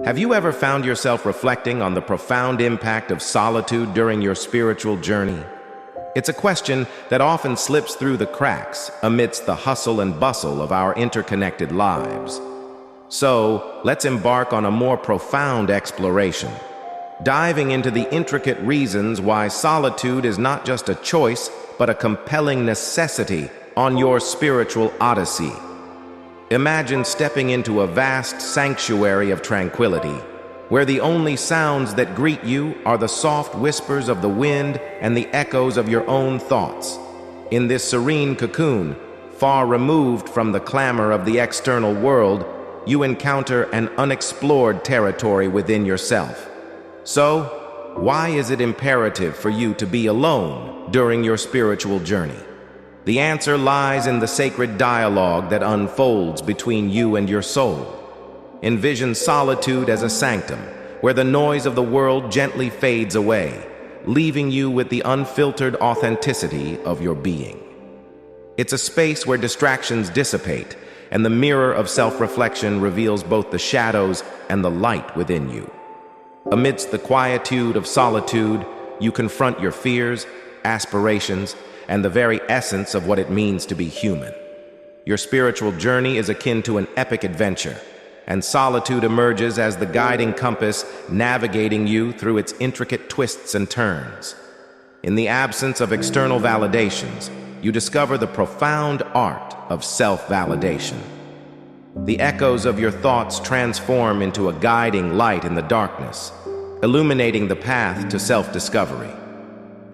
Have you ever found yourself reflecting on the profound impact of solitude during your spiritual journey? It's a question that often slips through the cracks amidst the hustle and bustle of our interconnected lives. So, let's embark on a more profound exploration, diving into the intricate reasons why solitude is not just a choice, but a compelling necessity on your spiritual odyssey. Imagine stepping into a vast sanctuary of tranquility, where the only sounds that greet you are the soft whispers of the wind and the echoes of your own thoughts. In this serene cocoon, far removed from the clamor of the external world, you encounter an unexplored territory within yourself. So, why is it imperative for you to be alone during your spiritual journey? The answer lies in the sacred dialogue that unfolds between you and your soul. Envision solitude as a sanctum, where the noise of the world gently fades away, leaving you with the unfiltered authenticity of your being. It's a space where distractions dissipate, and the mirror of self-reflection reveals both the shadows and the light within you. Amidst the quietude of solitude, you confront your fears, aspirations, and the very essence of what it means to be human. Your spiritual journey is akin to an epic adventure, and solitude emerges as the guiding compass navigating you through its intricate twists and turns. In the absence of external validations, you discover the profound art of self-validation. The echoes of your thoughts transform into a guiding light in the darkness, illuminating the path to self-discovery.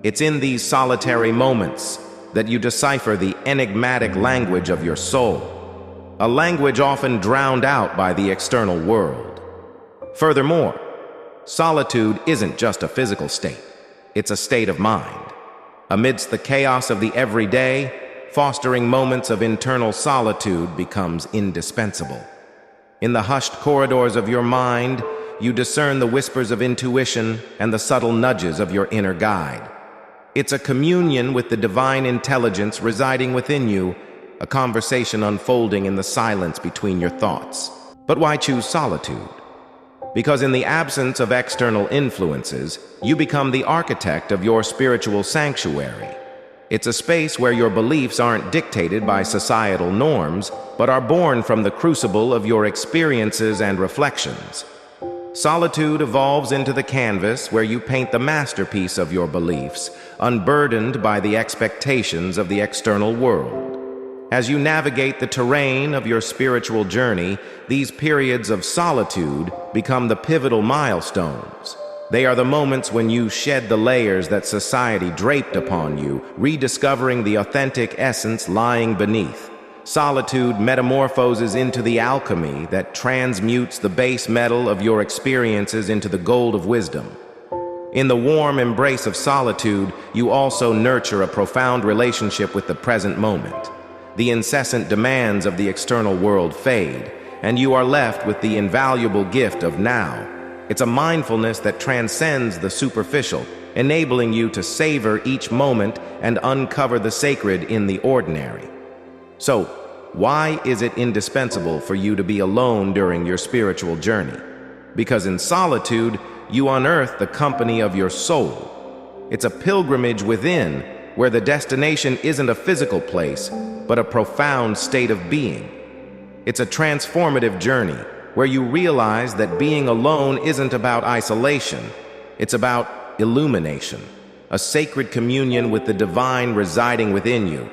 It's in these solitary moments that you decipher the enigmatic language of your soul, a language often drowned out by the external world. Furthermore, solitude isn't just a physical state, it's a state of mind. Amidst the chaos of the everyday, fostering moments of internal solitude becomes indispensable. In the hushed corridors of your mind, you discern the whispers of intuition and the subtle nudges of your inner guide. It's a communion with the divine intelligence residing within you, a conversation unfolding in the silence between your thoughts. But why choose solitude? Because in the absence of external influences, you become the architect of your spiritual sanctuary. It's a space where your beliefs aren't dictated by societal norms, but are born from the crucible of your experiences and reflections. Solitude evolves into the canvas where you paint the masterpiece of your beliefs, unburdened by the expectations of the external world. As you navigate the terrain of your spiritual journey, these periods of solitude become the pivotal milestones. They are the moments when you shed the layers that society draped upon you, rediscovering the authentic essence lying beneath. Solitude metamorphoses into the alchemy that transmutes the base metal of your experiences into the gold of wisdom. In the warm embrace of solitude, you also nurture a profound relationship with the present moment. The incessant demands of the external world fade, and you are left with the invaluable gift of now. It's a mindfulness that transcends the superficial, enabling you to savor each moment and uncover the sacred in the ordinary. So, why is it indispensable for you to be alone during your spiritual journey? Because in solitude, you unearth the company of your soul. It's a pilgrimage within, where the destination isn't a physical place, but a profound state of being. It's a transformative journey, where you realize that being alone isn't about isolation, it's about illumination, a sacred communion with the divine residing within you.